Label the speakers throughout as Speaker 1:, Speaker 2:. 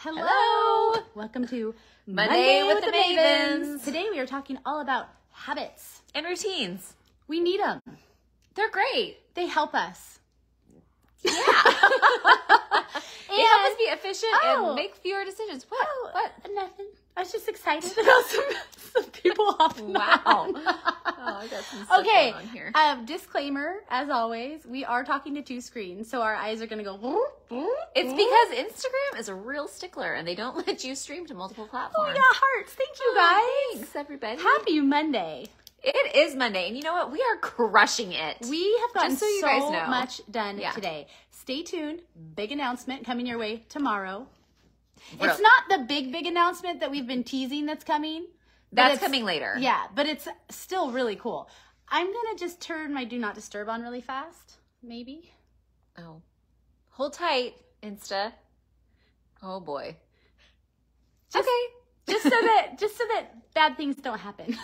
Speaker 1: Hello! Welcome to
Speaker 2: Monday with the Mavens.
Speaker 1: Today we are talking all about habits.
Speaker 2: And routines.
Speaker 1: We need them.
Speaker 2: They're great.
Speaker 1: They help us.
Speaker 2: Yeah. They help us be efficient and make fewer decisions. What?
Speaker 1: Nothing. I was just excited about some people hopping
Speaker 2: Wow.
Speaker 1: on.
Speaker 2: I got some stuff going on here.
Speaker 1: Disclaimer, as always, we are talking to two screens, so our eyes are going to go...
Speaker 2: It's because Instagram is a real stickler and they don't let you stream to multiple platforms.
Speaker 1: Oh, yeah, hearts. Thank you, guys.
Speaker 2: Thanks, everybody.
Speaker 1: Happy Monday.
Speaker 2: It is Monday, and you know what? We are crushing it.
Speaker 1: We have gotten
Speaker 2: Just so you guys know.
Speaker 1: much done today. Stay tuned. Big announcement coming your way tomorrow. It's not the big announcement that we've been teasing that's coming.
Speaker 2: That's coming later.
Speaker 1: Yeah, but it's still really cool. I'm going to just turn my Do Not Disturb on really fast. Maybe.
Speaker 2: Oh. Hold tight, Insta. Oh, boy.
Speaker 1: Just so that bad things don't happen.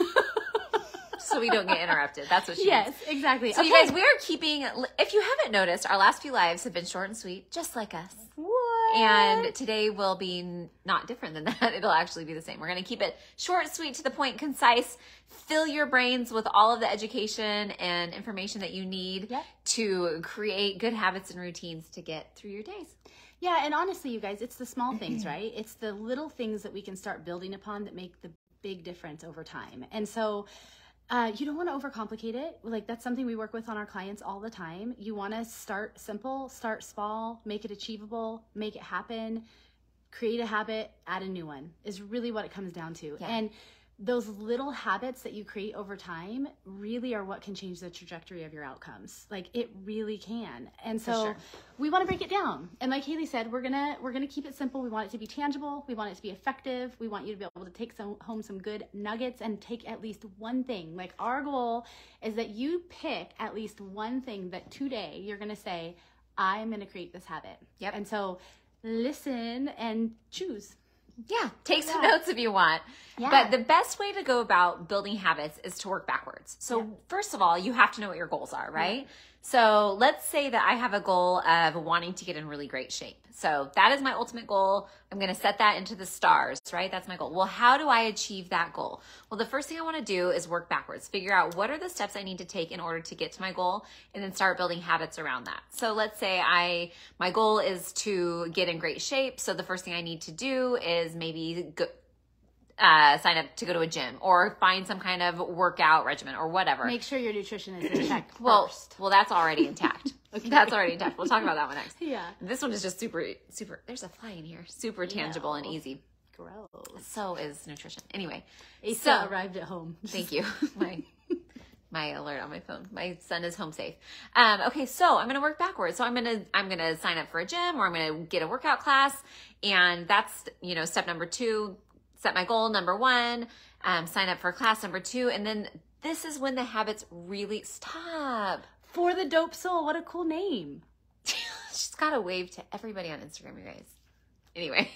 Speaker 2: So we don't get interrupted. That's what she
Speaker 1: Yes,
Speaker 2: means.
Speaker 1: exactly.
Speaker 2: So you guys, we are keeping, if you haven't noticed, our last few lives have been short and sweet, just like us.
Speaker 1: What?
Speaker 2: And today will be not different than that. It'll actually be the same. We're going to keep it short, sweet, to the point, concise. Fill your brains with all of the education and information that you need to create good habits and routines to get through your days.
Speaker 1: Yeah, and honestly, you guys, it's the small things, right? It's the little things that we can start building upon that make the big difference over time. And so you don't want to overcomplicate it. Like, that's something we work with on our clients all the time. You want to start simple, start small, make it achievable, make it happen, create a habit, add a new one is really what it comes down to. Yeah. And those little habits that you create over time really are what can change the trajectory of your outcomes. Like, it really can. And so we want to break it down. And like Haley said, we're gonna keep it simple. We want it to be tangible. We want it to be effective. We want you to be able to take home some good nuggets and take at least one thing. Like, our goal is that you pick at least one thing that today you're gonna say, I'm gonna create this habit. Yep. And so listen and choose.
Speaker 2: Yeah, take some notes if you want. Yeah. But the best way to go about building habits is to work backwards. So first of all, you have to know what your goals are, right? Yeah. So let's say that I have a goal of wanting to get in really great shape. So that is my ultimate goal. I'm going to set that into the stars, right? That's my goal. Well, how do I achieve that goal? Well, the first thing I want to do is work backwards, figure out what are the steps I need to take in order to get to my goal, and then start building habits around that. So let's say my goal is to get in great shape. So the first thing I need to do is maybe sign up to go to a gym or find some kind of workout regimen or whatever.
Speaker 1: Make sure your nutrition is intact first.
Speaker 2: Well, that's already intact. Okay. That's already intact. We'll talk about that one next.
Speaker 1: Yeah.
Speaker 2: This one is just super, there's a fly in here. Super tangible and easy.
Speaker 1: Gross.
Speaker 2: So is nutrition. Anyway.
Speaker 1: Asa arrived at home.
Speaker 2: Thank you. My alert on my phone. My son is home safe. Okay, so I'm going to work backwards. So I'm going to sign up for a gym, or I'm going to get a workout class. And that's, step number 2. Set my goal, number 1, sign up for class number 2, and then this is when the habits really stop.
Speaker 1: For the Dope Soul, what a cool name.
Speaker 2: She's got a wave to everybody on Instagram, you guys. Anyway,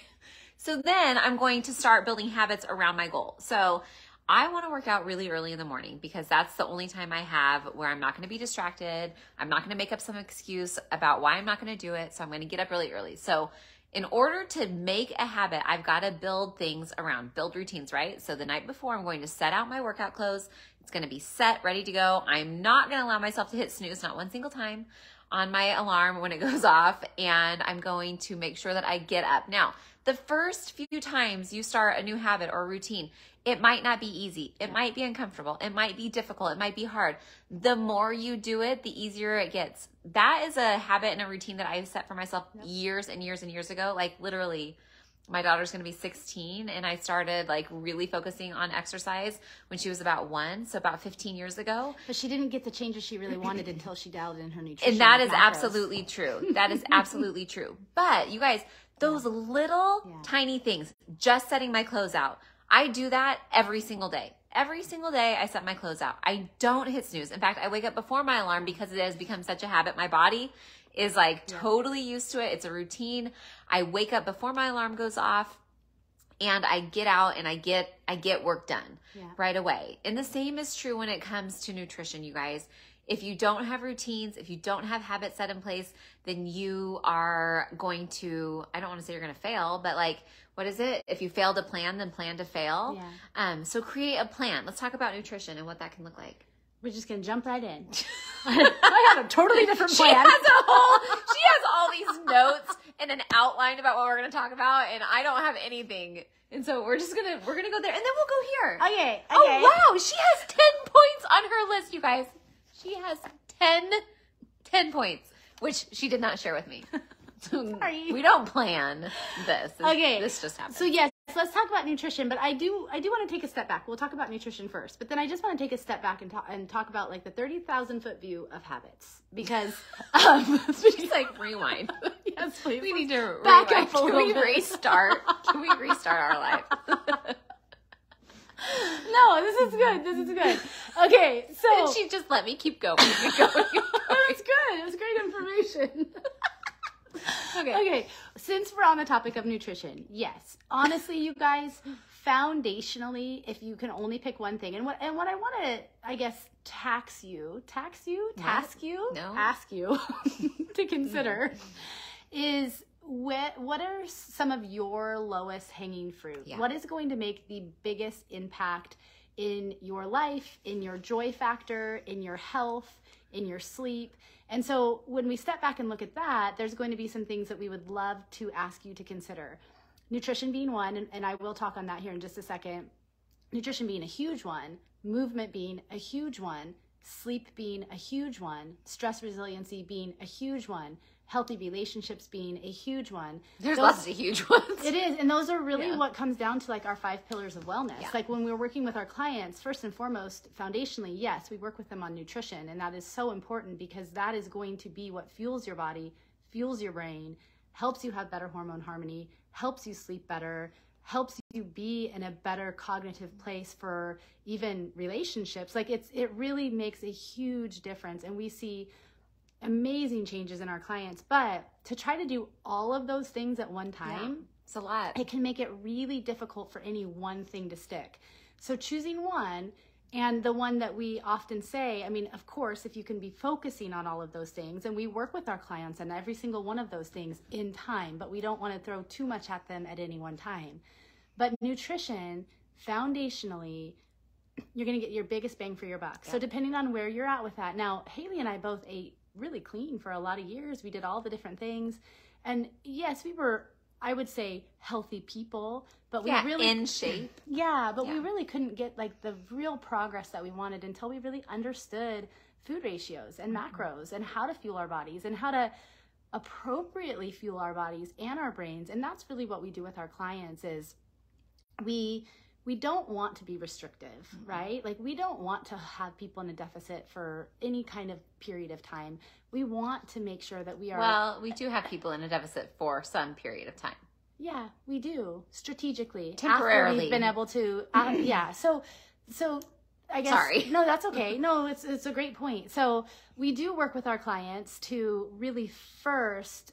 Speaker 2: so then I'm going to start building habits around my goal. So I want to work out really early in the morning because that's the only time I have where I'm not going to be distracted. I'm not going to make up some excuse about why I'm not going to do it. So I'm going to get up really early. So in order to make a habit, I've got to build things around, build routines, right? So the night before, I'm going to set out my workout clothes. It's going to be set, ready to go. I'm not going to allow myself to hit snooze, not one single time on my alarm when it goes off. And I'm going to make sure that I get up. Now, the first few times you start a new habit or routine, it might not be easy. It might be uncomfortable. It might be difficult. It might be hard. The more you do it, the easier it gets. That is a habit and a routine that I set for myself years and years and years ago. Like, literally, my daughter's going to be 16, and I started really focusing on exercise when she was about 1, so about 15 years ago.
Speaker 1: But she didn't get the changes she really wanted until she dialed in her nutrition.
Speaker 2: And that is absolutely true. That is absolutely true. But you guys, those little tiny things, just setting my clothes out, I do that every single day. Every single day I set my clothes out. I don't hit snooze. In fact, I wake up before my alarm because it has become such a habit. My body is totally used to it. It's a routine. I wake up before my alarm goes off and I get out and I get work done right away. And the same is true when it comes to nutrition, you guys. If you don't have routines, if you don't have habits set in place, then you are going to, I don't want to say you're going to fail, but like, what is it? If you fail to plan, then plan to fail.
Speaker 1: Yeah.
Speaker 2: So create a plan. Let's talk about nutrition and what that can look like.
Speaker 1: We're just going to jump right in. I have a totally different plan.
Speaker 2: She has all these notes and an outline about what we're going to talk about, and I don't have anything. And so we're going to go there, and then we'll go here.
Speaker 1: Okay.
Speaker 2: Oh, wow. She has 10 points on her list, you guys. She has 10 points, which she did not share with me.
Speaker 1: Sorry.
Speaker 2: We don't plan this.
Speaker 1: Okay.
Speaker 2: This just happened.
Speaker 1: So yes, let's talk about nutrition, but I do want to take a step back. We'll talk about nutrition first, but then I just want to take a step back and talk about like the 30,000 foot view of habits, because
Speaker 2: she's like, rewind.
Speaker 1: Yes, please.
Speaker 2: We need to
Speaker 1: back
Speaker 2: rewind.
Speaker 1: up a little bit.
Speaker 2: Restart? Can we restart our life?
Speaker 1: No, this is good. This is good. Okay, so
Speaker 2: and she just let me keep going. Keep going.
Speaker 1: That's good. It was great information. Okay. Since we're on the topic of nutrition, yes, honestly, you guys, foundationally, if you can only pick one thing, and what I want to, I guess, ask you to consider is what are some of your lowest hanging fruit?
Speaker 2: Yeah.
Speaker 1: What is going to make the biggest impact in your life, in your joy factor, in your health, in your sleep? And so when we step back and look at that, there's going to be some things that we would love to ask you to consider. Nutrition being one, and I will talk on that here in just a second. Nutrition being a huge one, movement being a huge one, sleep being a huge one, stress resiliency being a huge one, healthy relationships being a huge one.
Speaker 2: There's lots of huge ones.
Speaker 1: It is. And those are really what comes down to like our 5 pillars of wellness.
Speaker 2: Yeah.
Speaker 1: Like when we're working with our clients, first and foremost, foundationally, yes, we work with them on nutrition. And that is so important because that is going to be what fuels your body, fuels your brain, helps you have better hormone harmony, helps you sleep better, helps you be in a better cognitive place for even relationships. Like it really makes a huge difference. And we see amazing changes in our clients, but to try to do all of those things at one time,
Speaker 2: it's a lot.
Speaker 1: It can make it really difficult for any one thing to stick. So choosing one, and the one that we often say, I mean, of course, if you can be focusing on all of those things, and we work with our clients on every single one of those things in time, but we don't want to throw too much at them at any one time. But nutrition, foundationally, you're going to get your biggest bang for your buck. So depending on where you're at with that. Now, Haley and I both ate really clean for a lot of years. We did all the different things. And yes, we were, I would say, healthy people, but we really
Speaker 2: in shape.
Speaker 1: But we really couldn't get like the real progress that we wanted until we really understood food ratios and macros and how to fuel our bodies and how to appropriately fuel our bodies and our brains. And that's really what we do with our clients is we don't want to be restrictive, right? Like we don't want to have people in a deficit for any kind of period of time. We want to make sure that we are...
Speaker 2: Well, we do have people in a deficit for some period of time.
Speaker 1: Yeah, we do. Strategically.
Speaker 2: Temporarily.
Speaker 1: After we've been able to... So I guess...
Speaker 2: Sorry.
Speaker 1: No, that's okay. No, it's a great point. So we do work with our clients to really first...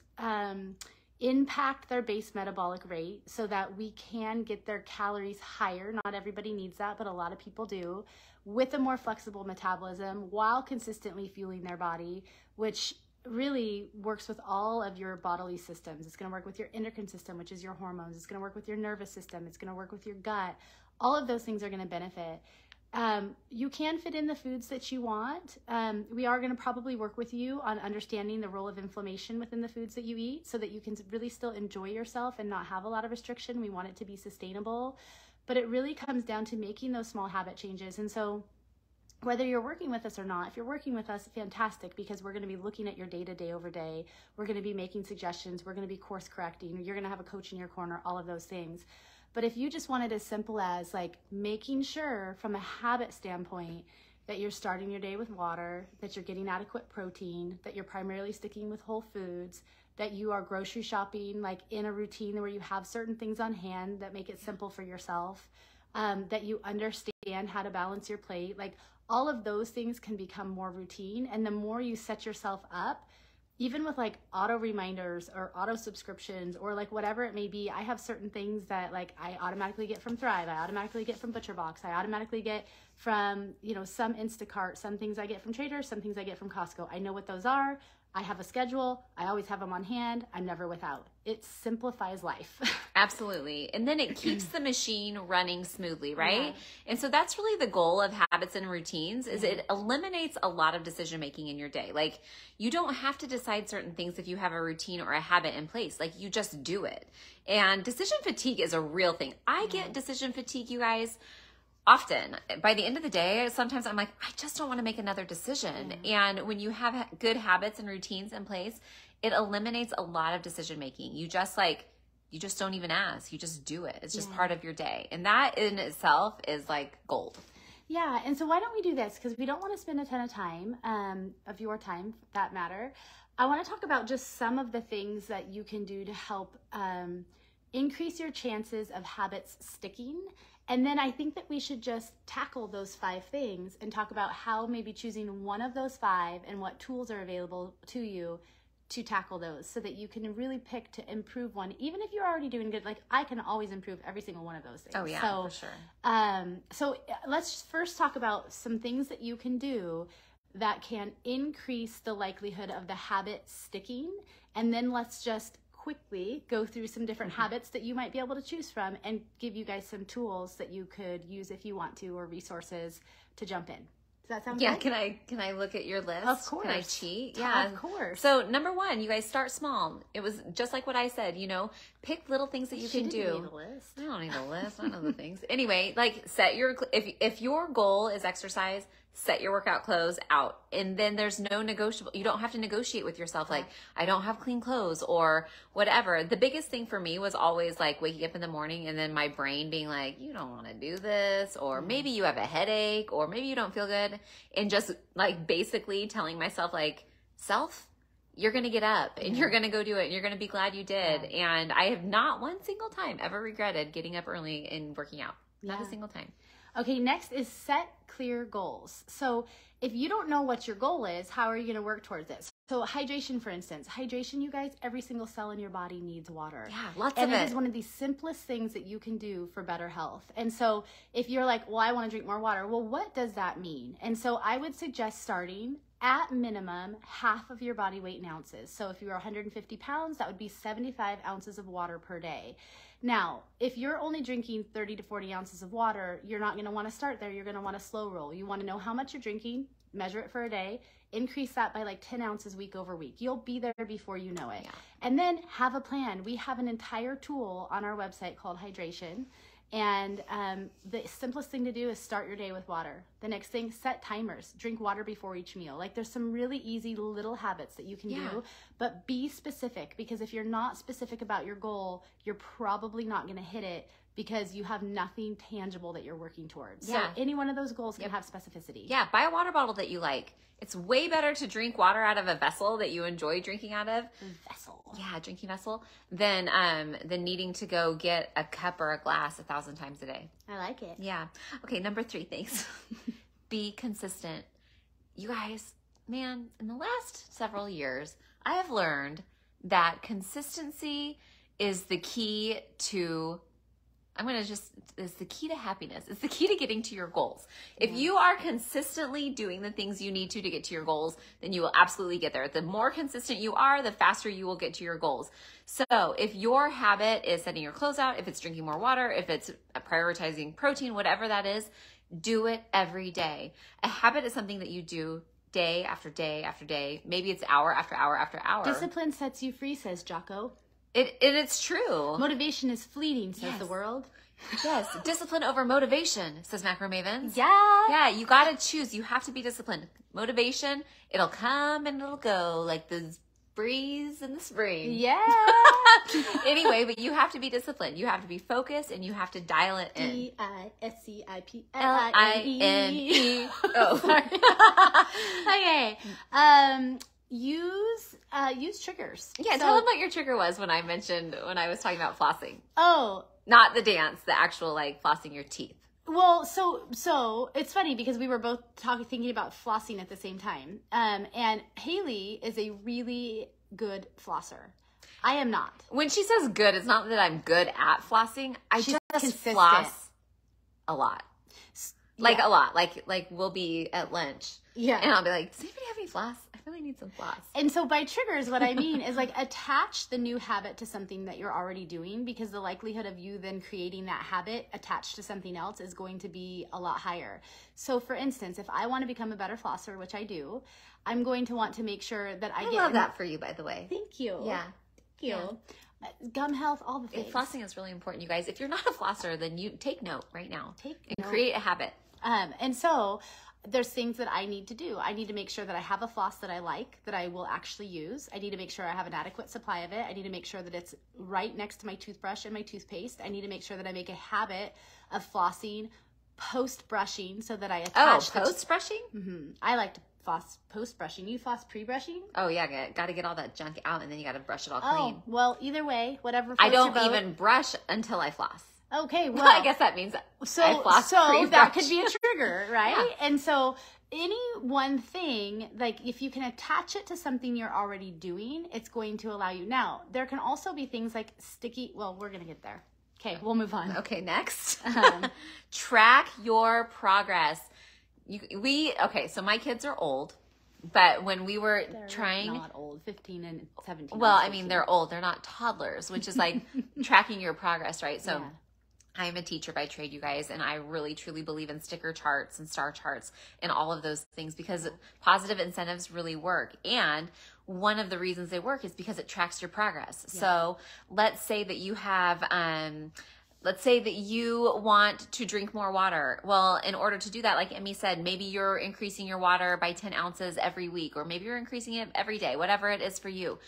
Speaker 1: impact their base metabolic rate so that we can get their calories higher. Not everybody needs that, but a lot of people do, with a more flexible metabolism while consistently fueling their body, which really works with all of your bodily systems. It's going to work with your endocrine system, which is your hormones. It's going to work with your nervous system. It's going to work with your gut. All of those things are going to benefit. You can fit in the foods that you want. We are going to probably work with you on understanding the role of inflammation within the foods that you eat so that you can really still enjoy yourself and not have a lot of restriction. We want it to be sustainable, but it really comes down to making those small habit changes. And so whether you're working with us or not, if you're working with us, fantastic, because we're going to be looking at your day-to-day over day. We're going to be making suggestions. We're going to be course correcting. You're going to have a coach in your corner, all of those things. But if you just want it as simple as like making sure from a habit standpoint that you're starting your day with water, that you're getting adequate protein, that you're primarily sticking with whole foods, that you are grocery shopping like in a routine where you have certain things on hand that make it simple for yourself, that you understand how to balance your plate, like all of those things can become more routine. And the more you set yourself up even with like auto reminders or auto subscriptions or like whatever it may be, I have certain things that like I automatically get from Thrive, I automatically get from ButcherBox, I automatically get from, you know, some Instacart, some things I get from Traders, some things I get from Costco. I know what those are. I have a schedule. I always have them on hand. I'm never without. It simplifies life.
Speaker 2: Absolutely. And then it keeps the machine running smoothly, right?
Speaker 1: Yeah.
Speaker 2: And so that's really the goal of habits and routines is it eliminates a lot of decision making in your day. Like you don't have to decide certain things if you have a routine or a habit in place. Like you just do it. And decision fatigue is a real thing. I get decision fatigue, you guys. Often by the end of the day, sometimes I'm like, I just don't want to make another decision. And when you have good habits and routines in place, it eliminates a lot of decision making. You just don't even ask, you just do it. It's just part of your day. And that in itself is like gold.
Speaker 1: Yeah. And so why don't we do this? Because we don't want to spend a ton of time, of your time, for that matter. I want to talk about just some of the things that you can do to help increase your chances of habits sticking. And then I think that we should just tackle those 5 things and talk about how maybe choosing one of those 5 and what tools are available to you to tackle those so that you can really pick to improve one. Even if you're already doing good, like I can always improve every single one of those things.
Speaker 2: Oh yeah,
Speaker 1: so,
Speaker 2: for sure.
Speaker 1: So let's first talk about some things that you can do that can increase the likelihood of the habit sticking. And then let's just quickly go through some different habits that you might be able to choose from and give you guys some tools that you could use if you want to or resources to jump in. Does that sound good?
Speaker 2: Can I look at your list?
Speaker 1: Of course.
Speaker 2: Can I cheat? Yeah.
Speaker 1: Of course.
Speaker 2: So number 1, you guys start small. It was just like what I said, you know, pick little things that you can do.
Speaker 1: Need a list.
Speaker 2: I don't need a list. I know the things. Anyway, like if your goal is exercise, set your workout clothes out. And then there's no negotiable. You don't have to negotiate with yourself. Like, I don't have clean clothes or whatever. The biggest thing for me was always like waking up in the morning and then my brain being like, you don't want to do this, or maybe you have a headache, or maybe you don't feel good. And just like basically telling myself like, you're going to get up and you're going to go do it and you're going to be glad you did. And I have not one single time ever regretted getting up early and working out. Not a single time.
Speaker 1: Okay, next is set clear goals. So if you don't know what your goal is, how are you going to work towards it? So hydration, for instance. Hydration, you guys, every single cell in your body needs water.
Speaker 2: Yeah, lots of it.
Speaker 1: And it is one of the simplest things that you can do for better health. And so if you're like, well, I want to drink more water, well, what does that mean? And so I would suggest starting at minimum half of your body weight in ounces. So if you were 150 pounds, that would be 75 ounces of water per day. Now, if you're only drinking 30 to 40 ounces of water, you're not going to want to start there. You're going to want to slow roll. You want to know how much you're drinking, measure it for a day, increase that by like 10 ounces week over week. You'll be there before you know it. Yeah. And then have a plan. We have an entire tool on our website called Hydration. And the simplest thing to do is start your day with water. The next thing, set timers. Drink water before each meal. Like there's some really easy little habits that you can do, but be specific, because if you're not specific about your goal, you're probably not going to hit it because you have nothing tangible that you're working towards. So any one of those goals can have specificity.
Speaker 2: Yeah, buy a water bottle that you like. It's way better to drink water out of a vessel that you enjoy drinking out of.
Speaker 1: Vessel.
Speaker 2: Yeah, drinking vessel. Than needing to go get a cup or a glass 1,000 times a day.
Speaker 1: I like it.
Speaker 2: Yeah. Okay, number 3, thanks. Be consistent. You guys, man, in the last several years, I have learned that consistency is the key to it's the key to happiness. It's the key to getting to your goals. If you are consistently doing the things you need to get to your goals, then you will absolutely get there. The more consistent you are, the faster you will get to your goals. So if your habit is setting your clothes out, if it's drinking more water, if it's prioritizing protein, whatever that is, do it every day. A habit is something that you do day after day after day. Maybe it's hour after hour after hour.
Speaker 1: Discipline sets you free, says Jocko.
Speaker 2: It's true.
Speaker 1: Motivation is fleeting, says the world.
Speaker 2: Yes, discipline over motivation, says Macro Mavens.
Speaker 1: Yeah.
Speaker 2: Yeah, you got to choose. You have to be disciplined. Motivation, it'll come and it'll go like the breeze in the spring.
Speaker 1: Yeah.
Speaker 2: Anyway, but you have to be disciplined. You have to be focused and you have to dial it in.
Speaker 1: DISCIPLINE.
Speaker 2: Oh,
Speaker 1: sorry. Okay. Use triggers.
Speaker 2: Yeah, tell them what your trigger was when I was talking about flossing.
Speaker 1: Oh.
Speaker 2: Not the dance, the actual like flossing your teeth.
Speaker 1: Well, so it's funny because we were both thinking about flossing at the same time. And Haley is a really good flosser. I am not.
Speaker 2: When she says good, it's not that I'm good at flossing. I
Speaker 1: She's
Speaker 2: just
Speaker 1: consistent.
Speaker 2: floss a lot. Like
Speaker 1: Yeah.
Speaker 2: a lot. Like we'll be at lunch.
Speaker 1: Yeah.
Speaker 2: And I'll be like, does anybody have any floss? I really need some floss.
Speaker 1: And so by triggers, what I mean is like attach the new habit to something that you're already doing, because the likelihood of you then creating that habit attached to something else is going to be a lot higher. So for instance, if I want to become a better flosser, which I do, I'm going to want to make sure that I get...
Speaker 2: love that for you, by the way.
Speaker 1: Thank you.
Speaker 2: Yeah.
Speaker 1: Thank you. Gum health, all the things.
Speaker 2: Flossing is really important, you guys. If you're not a flosser, then you take note right now.
Speaker 1: Take note.
Speaker 2: Create a habit.
Speaker 1: And so there's things that I need to do. I need to make sure that I have a floss that I like, that I will actually use. I need to make sure I have an adequate supply of it. I need to make sure that it's right next to my toothbrush and my toothpaste. I need to make sure that I make a habit of flossing post-brushing so that I attach...
Speaker 2: Oh, post-brushing?
Speaker 1: Mm-hmm. I like to floss post-brushing. You floss pre-brushing?
Speaker 2: Oh, yeah. Got to get all that junk out, and then you got to brush it all clean.
Speaker 1: Oh, well, either way, whatever
Speaker 2: I
Speaker 1: floats your
Speaker 2: don't
Speaker 1: boat.
Speaker 2: even brush until I floss.
Speaker 1: Okay, well...
Speaker 2: I guess that means I floss pre-brush.
Speaker 1: That could be a trigger, right?
Speaker 2: Yeah.
Speaker 1: And so any one thing, like if you can attach it to something you're already doing, it's going to allow you. Now, there can also be things like sticky... Well, we're going to get there. Okay, we'll move on.
Speaker 2: Okay, next. Track your progress. Okay, so my kids are old, but when we were
Speaker 1: They're not old, 15 and 17.
Speaker 2: Well, I mean, they're old. They're not toddlers, which is like tracking your progress, right? So
Speaker 1: Yeah.
Speaker 2: I'm a teacher by trade, you guys, and I really, truly believe in sticker charts and star charts and all of those things because positive incentives really work. And one of the reasons they work is because it tracks your progress. Yeah. So let's say that you have, let's say that you want to drink more water. Well, in order to do that, like Emmy said, maybe you're increasing your water by 10 ounces every week, or maybe you're increasing it every day, whatever it is for you.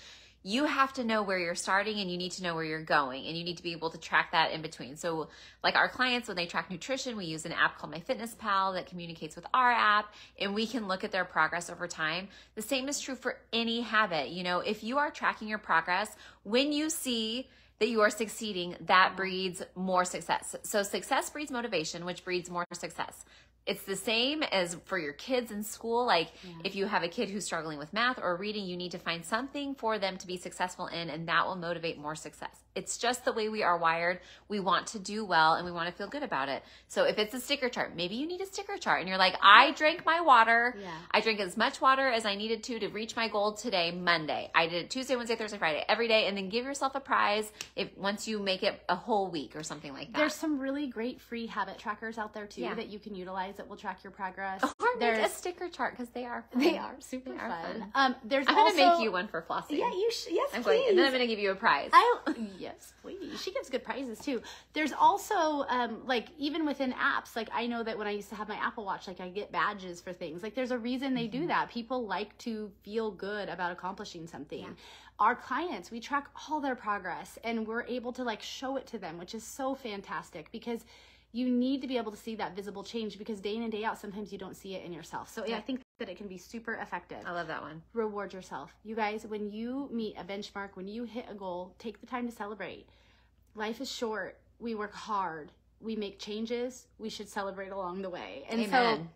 Speaker 2: You have to know where you're starting and you need to know where you're going, and you need to be able to track that in between. So like our clients, when they track nutrition, we use an app called MyFitnessPal that communicates with our app, and we can look at their progress over time. The same is true for any habit. You know, if you are tracking your progress, when you see that you are succeeding, that breeds more success. So success breeds motivation, which breeds more success. It's the same as for your kids in school. Like if you have a kid who's struggling with math or reading, you need to find something for them to be successful in, and that will motivate more success. It's just the way we are wired. We want to do well and we want to feel good about it. So if it's a sticker chart, maybe you need a sticker chart and you're like, I drank my water. Yeah. I drank as much water as I needed to reach my goal today, Monday. I did it Tuesday, Wednesday, Thursday, Friday, every day, and then give yourself a prize once you make it a whole week or something like that.
Speaker 1: There's some really great free habit trackers out there too that you can utilize that will track your progress.
Speaker 2: Or make a sticker chart because they are fun.
Speaker 1: They are super fun.
Speaker 2: I'm going to make you one for flossing.
Speaker 1: Yeah, yes,
Speaker 2: I'm
Speaker 1: please.
Speaker 2: And then I'm going to give you a prize.
Speaker 1: Yes, please. She gives good prizes too. There's also like even within apps, like I know that when I used to have my Apple Watch, like I get badges for things. Like there's a reason they do that. People like to feel good about accomplishing something. Yeah. Our clients, we track all their progress and we're able to like show it to them, which is so fantastic because you need to be able to see that visible change because day in and day out, sometimes you don't see it in yourself. So I think that it can be super effective.
Speaker 2: I love that one.
Speaker 1: Reward yourself. You guys, when you meet a benchmark, when you hit a goal, take the time to celebrate. Life is short. We work hard. We make changes. We should celebrate along the way. And
Speaker 2: Amen.
Speaker 1: So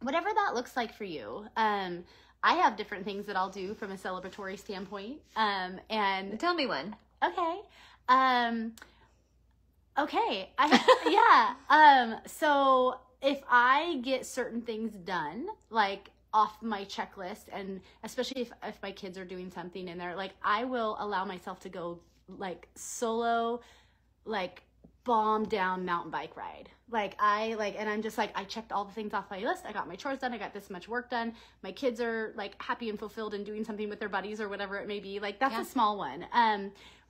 Speaker 1: whatever that looks like for you, I have different things that I'll do from a celebratory standpoint. And
Speaker 2: tell me one.
Speaker 1: Okay. So if I get certain things done, like off my checklist, and especially if my kids are doing something and they're like, I will allow myself to go like solo, like bomb down mountain bike ride. And I'm just like, I checked all the things off my list. I got my chores done. I got this much work done. My kids are like happy and fulfilled and doing something with their buddies or whatever it may be. Like that's a small one.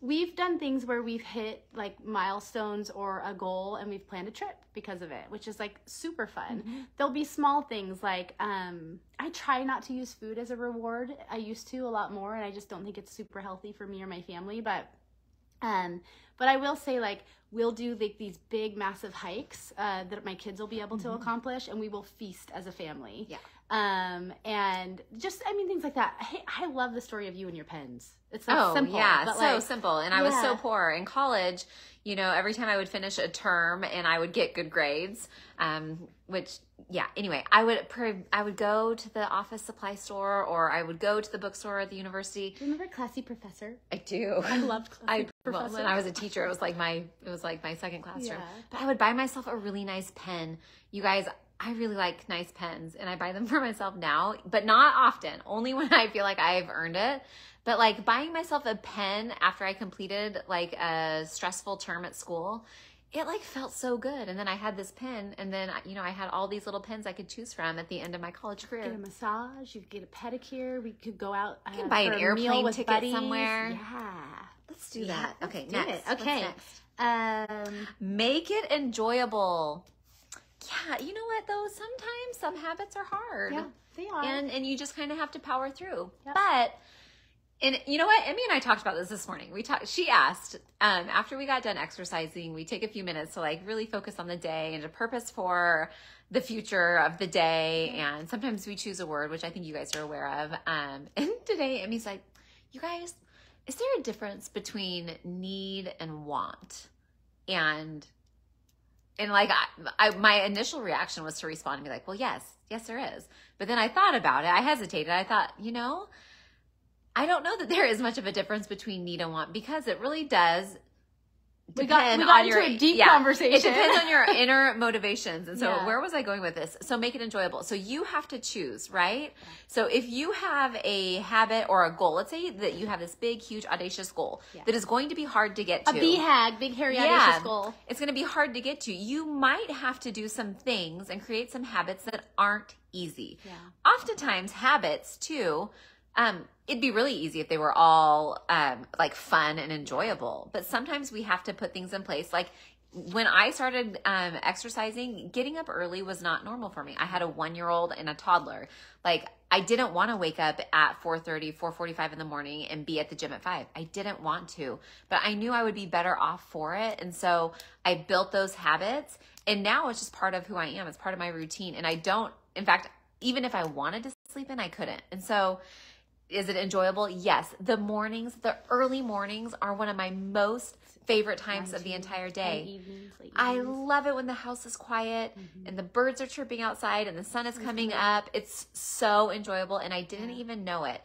Speaker 1: We've done things where we've hit like milestones or a goal and we've planned a trip because of it, which is like super fun. Mm-hmm. There'll be small things like, I try not to use food as a reward. I used to a lot more and I just don't think it's super healthy for me or my family, but I will say like, we'll do like these big massive hikes that my kids will be able to accomplish and we will feast as a family. Yeah. And just, I mean, things like that. I love the story of you and your pens. It's like
Speaker 2: Oh,
Speaker 1: simple.
Speaker 2: yeah,
Speaker 1: but
Speaker 2: so
Speaker 1: like,
Speaker 2: simple. And I was so poor in college. You know, every time I would finish a term and I would get good grades, which, yeah, anyway, I would go to the office supply store, or I would go to the bookstore at the university.
Speaker 1: Do you remember Classy Professor?
Speaker 2: I do.
Speaker 1: I loved Classy Professor.
Speaker 2: Well, when I was a teacher, it was like my second classroom.
Speaker 1: Yeah.
Speaker 2: But I would buy myself a really nice pen. You guys, I really like nice pens, and I buy them for myself now, but not often, only when I feel like I've earned it. But like buying myself a pen after I completed like a stressful term at school, it like felt so good. And then I had this pen, and then, you know, I had all these little pens I could choose from at the end of my college career.
Speaker 1: Get a massage, you could get a pedicure, we could go out
Speaker 2: You can buy an airplane ticket
Speaker 1: buddies.
Speaker 2: somewhere.
Speaker 1: Yeah.
Speaker 2: Let's do that.
Speaker 1: Let's
Speaker 2: Okay,
Speaker 1: do
Speaker 2: next.
Speaker 1: it. Okay.
Speaker 2: What's next? Make it enjoyable. Yeah, you know what though? Sometimes some habits are hard.
Speaker 1: Yeah, they are.
Speaker 2: And you just kind of have to power through.
Speaker 1: Yep.
Speaker 2: But, and you know what? Emmy and I talked about this morning. She asked, after we got done exercising, we take a few minutes to like really focus on the day and to purpose for the future of the day. And sometimes we choose a word, which I think you guys are aware of. And today Emmy's like, you guys, is there a difference between need and want? And like, my initial reaction was to respond and be like, well, yes, there is. But then I thought about it. I hesitated. I thought, you know, I don't know that there is much of a difference between need and want, because it really does depend on your
Speaker 1: into a deep conversation.
Speaker 2: It depends on your inner motivations. And so where was I going with this? So make it enjoyable. So you have to choose, right? So if you have a habit or a goal, let's say that you have this big, huge, audacious goal that is going to be hard to get to.
Speaker 1: A BHAG, big, hairy, audacious goal.
Speaker 2: It's going to be hard to get to. You might have to do some things and create some habits that aren't easy. Yeah. Oftentimes habits too, it'd be really easy if they were all like fun and enjoyable. But sometimes we have to put things in place. Like when I started exercising, getting up early was not normal for me. I had a 1-year-old and a toddler. Like I didn't want to wake up at 4:30, 4:45 in the morning and be at the gym at 5. I didn't want to, but I knew I would be better off for it. And so I built those habits, and now it's just part of who I am. It's part of my routine. And I don't, in fact, even if I wanted to sleep in, I couldn't. And so is it enjoyable? Yes. The early mornings are one of my most favorite times of the entire day.
Speaker 1: Evenings, late
Speaker 2: I
Speaker 1: evenings.
Speaker 2: love it when the house is quiet and the birds are chirping outside and the sun is coming up. It's so enjoyable, and I didn't even know it.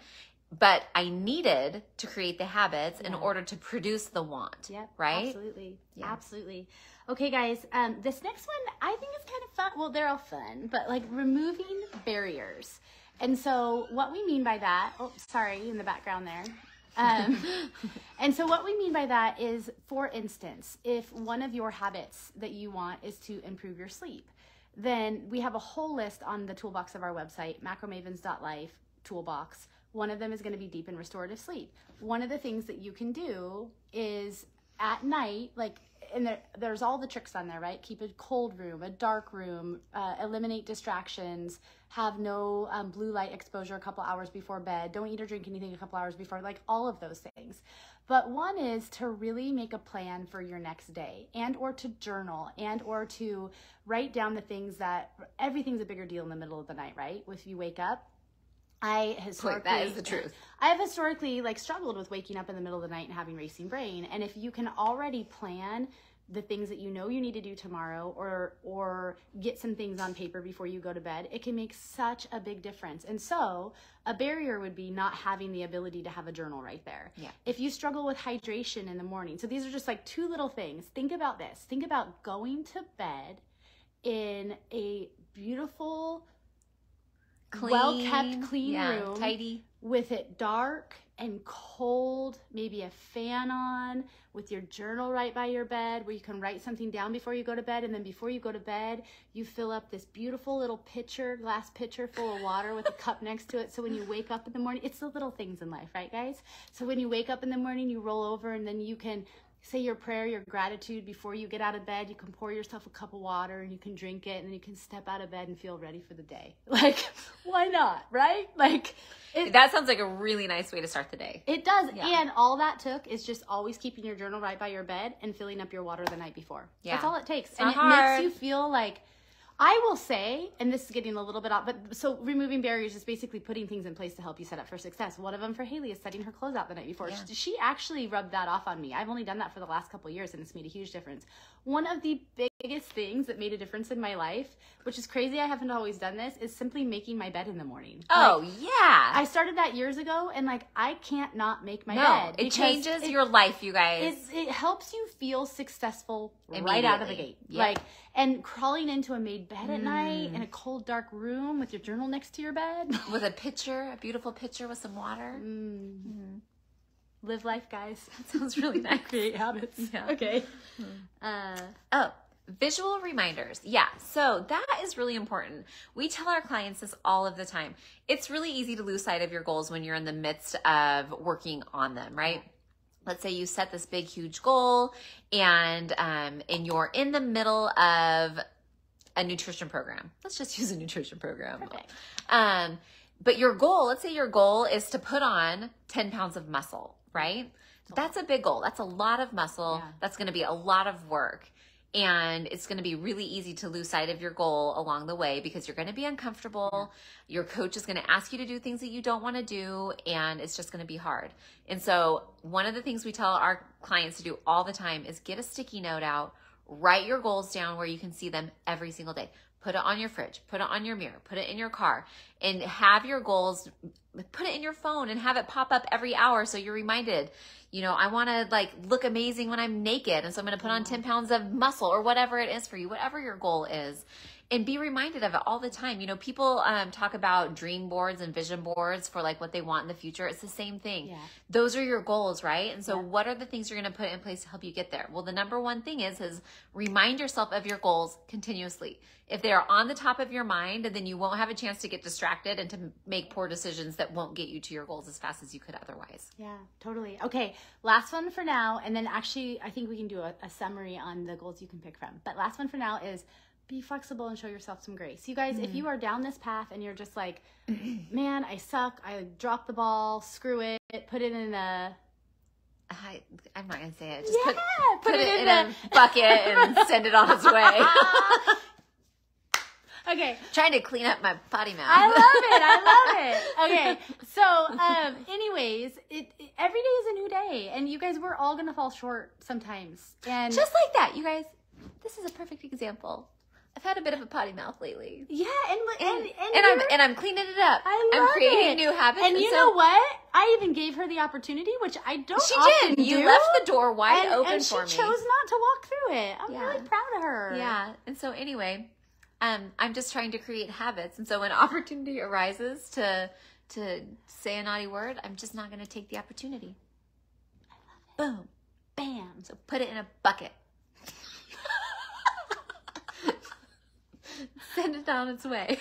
Speaker 2: But I needed to create the habits in order to produce the want.
Speaker 1: Yep.
Speaker 2: Right?
Speaker 1: Absolutely.
Speaker 2: Yeah.
Speaker 1: Absolutely. Okay, guys, this next one I think is kind of fun. Well, they're all fun, but like removing barriers. And so what we mean by that, oh, sorry, in the background there. And so what we mean by that is, for instance, if one of your habits that you want is to improve your sleep, then we have a whole list on the toolbox of our website, macromavens.life toolbox. One of them is going to be deep and restorative sleep. One of the things that you can do is at night, like, and there's all the tricks on there, right? Keep a cold room, a dark room, eliminate distractions, have no blue light exposure a couple hours before bed, don't eat or drink anything a couple hours before, like all of those things. But one is to really make a plan for your next day, and or to journal, and or to write down the things that, everything's a bigger deal in the middle of the night, right? If you wake up, that is the truth. I have historically like struggled with waking up in the middle of the night and having racing brain. And if you can already plan the things that you know you need to do tomorrow, or get some things on paper before you go to bed, it can make such a big difference. And so a barrier would be not having the ability to have a journal right there. Yeah. If you struggle with hydration in the morning, so these are just like 2 little things. Think about this. Think about going to bed in a beautiful,
Speaker 2: clean,
Speaker 1: well-kept, clean room,
Speaker 2: tidy,
Speaker 1: with it dark and cold, maybe a fan on, with your journal right by your bed, where you can write something down before you go to bed. And then before you go to bed, you fill up this beautiful little glass pitcher full of water with a cup next to it. So when you wake up in the morning, it's the little things in life, right, guys? So when you wake up in the morning, you roll over, and then you can say your prayer, your gratitude before you get out of bed. You can pour yourself a cup of water and you can drink it, and then you can step out of bed and feel ready for the day. Like, why not, right? Like,
Speaker 2: that sounds like a really nice way to start the day.
Speaker 1: It does. Yeah. And all that took is just always keeping your journal right by your bed and filling up your water the night before. Yeah. That's all it takes. And it makes you feel like, I will say, and this is getting a little bit off, but so removing barriers is basically putting things in place to help you set up for success. One of them for Haley is setting her clothes out the night before.
Speaker 2: Yeah.
Speaker 1: She actually rubbed that off on me. I've only done that for the last couple of years, and it's made a huge difference. One of the biggest things that made a difference in my life, which is crazy, I haven't always done this, is simply making my bed in the morning.
Speaker 2: Oh,
Speaker 1: like,
Speaker 2: yeah.
Speaker 1: I started that years ago, and like I can't not make my bed.
Speaker 2: It changes your life, you guys.
Speaker 1: It helps you feel successful right out of the gate.
Speaker 2: Yep.
Speaker 1: Like, and crawling into a made bed at night in a cold, dark room with your journal next to your bed.
Speaker 2: With a beautiful pitcher with some water.
Speaker 1: Live life, guys.
Speaker 2: That sounds really nice.
Speaker 1: Create habits.
Speaker 2: Yeah.
Speaker 1: Okay.
Speaker 2: Visual reminders. Yeah, so that is really important. We tell our clients this all of the time. It's really easy to lose sight of your goals when you're in the midst of working on them, right? Let's say you set this big, huge goal and you're in the middle of a nutrition program. Let's just use a nutrition program.
Speaker 1: Perfect.
Speaker 2: But your goal, let's say your goal is to put on 10 pounds of muscle, right? That's a big goal. That's a lot of muscle.
Speaker 1: Yeah.
Speaker 2: That's going to be a lot of work. And it's going to be really easy to lose sight of your goal along the way because you're going to be uncomfortable. Yeah. Your coach is going to ask you to do things that you don't want to do, and it's just going to be hard. And so one of the things we tell our clients to do all the time is get a sticky note out, write your goals down where you can see them every single day. Put it on your fridge, put it on your mirror, put it in your car, and have your goals, put it in your phone and have it pop up every hour so you're reminded, you know, I want to like look amazing when I'm naked, and so I'm going to put on 10 pounds of muscle or whatever it is for you, whatever your goal is. And be reminded of it all the time. You know, people talk about dream boards and vision boards for like what they want in the future. It's the same thing. Yeah. Those are your goals, right? And so what are the things you're going to put in place to help you get there? Well, the number one thing is remind yourself of your goals continuously. If they are on the top of your mind, then you won't have a chance to get distracted and to make poor decisions that won't get you to your goals as fast as you could otherwise.
Speaker 1: Yeah, totally. Okay, last one for now. And then actually, I think we can do a summary on the goals you can pick from. But last one for now is be flexible and show yourself some grace. You guys, if you are down this path and you're just like, man, I suck, I dropped the ball, screw it, put it in a...
Speaker 2: I'm not going to say it. Just
Speaker 1: put it in
Speaker 2: a bucket and send it on its way.
Speaker 1: Okay.
Speaker 2: Trying to clean up my potty mouth.
Speaker 1: I love it. Okay. So, anyways, every day is a new day. And you guys, we're all going to fall short sometimes. And
Speaker 2: just like that, you guys, this is a perfect example. I've had a bit of a potty mouth lately.
Speaker 1: Yeah,
Speaker 2: and I'm cleaning it up.
Speaker 1: I'm
Speaker 2: creating new habits.
Speaker 1: And you know what? I even gave her the opportunity, which I don't.
Speaker 2: She
Speaker 1: often
Speaker 2: did. You
Speaker 1: do.
Speaker 2: left the door wide open
Speaker 1: and
Speaker 2: for me.
Speaker 1: she chose not to walk through it. I'm really proud of her.
Speaker 2: Yeah. And so anyway, I'm just trying to create habits. And so when opportunity arises to say a naughty word, I'm just not going to take the opportunity.
Speaker 1: I love it. Boom, bam.
Speaker 2: So put it in a bucket. Send it down its way.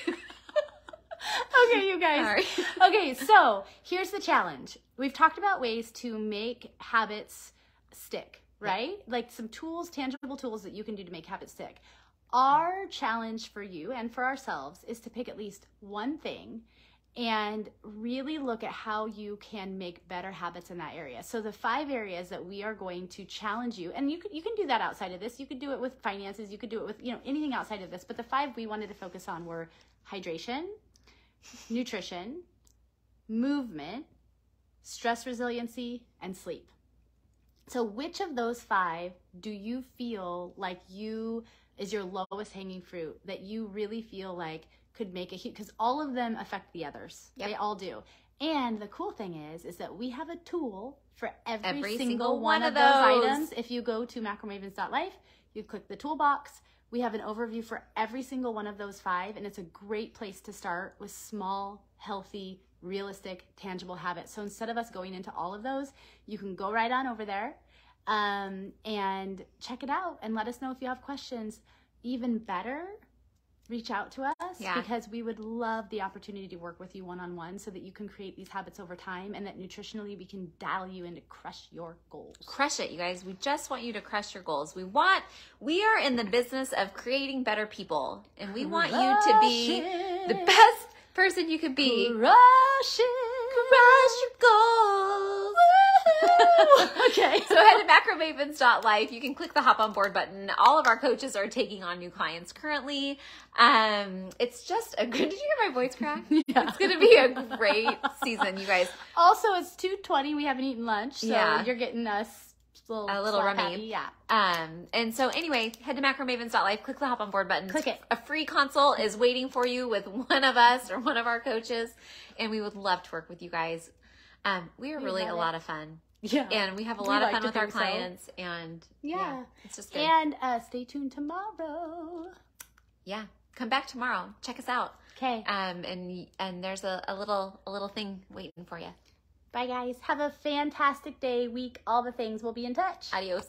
Speaker 1: Okay, you guys. Okay, so here's the challenge. We've talked about ways to make habits stick, right? Yeah. Like some tools, tangible tools that you can do to make habits stick. Our challenge for you and for ourselves is to pick at least one thing and really look at how you can make better habits in that area. So the 5 areas that we are going to challenge you, and you can do that outside of this. You could do it with finances. You could do it with, anything outside of this. But the 5 we wanted to focus on were hydration, nutrition, movement, stress resiliency, and sleep. So which of those 5 do you feel like is your lowest hanging fruit, that you really feel like could make a huge, because all of them affect the others. Yep. They all do. And the cool thing is that we have a tool for every single one of those items. If you go to macromavens.life, you click the toolbox. We have an overview for every single one of those 5, and it's a great place to start with small, healthy, realistic, tangible habits. So instead of us going into all of those, you can go right on over there and check it out and let us know if you have questions. Even better, reach out to us because we would love the opportunity to work with you one-on-one so that you can create these habits over time, and that nutritionally we can dial you in to crush your goals.
Speaker 2: Crush it, you guys. We just want you to crush your goals. We are in the business of creating better people, and we want you to be the best person you could be.
Speaker 1: Crush it.
Speaker 2: Crush your goals. Woo-hoo.
Speaker 1: Okay.
Speaker 2: So head to macromavens.life. You can click the hop on board button. All of our coaches are taking on new clients currently. It's just a good, did you hear my voice crack?
Speaker 1: Yeah.
Speaker 2: It's going to be a great season, you guys.
Speaker 1: Also, it's 2:20. We haven't eaten lunch, so
Speaker 2: Yeah.
Speaker 1: you're getting us
Speaker 2: A little
Speaker 1: slap
Speaker 2: rummy.
Speaker 1: happy. Yeah.
Speaker 2: And so anyway, head to macromavens.life, click the hop on board button.
Speaker 1: Click it.
Speaker 2: A free consult is waiting for you with one of us or one of our coaches. And we would love to work with you guys. We are really a lot of fun.
Speaker 1: Yeah.
Speaker 2: And we have a
Speaker 1: We
Speaker 2: lot of
Speaker 1: like
Speaker 2: fun
Speaker 1: to
Speaker 2: with our
Speaker 1: think so.
Speaker 2: clients. And
Speaker 1: Yeah.
Speaker 2: it's just good.
Speaker 1: And stay tuned tomorrow.
Speaker 2: Yeah. Come back tomorrow. Check us out.
Speaker 1: Okay.
Speaker 2: And there's a little thing waiting for you.
Speaker 1: Bye, guys. Have a fantastic day, week, all the things. We'll be in touch.
Speaker 2: Adios.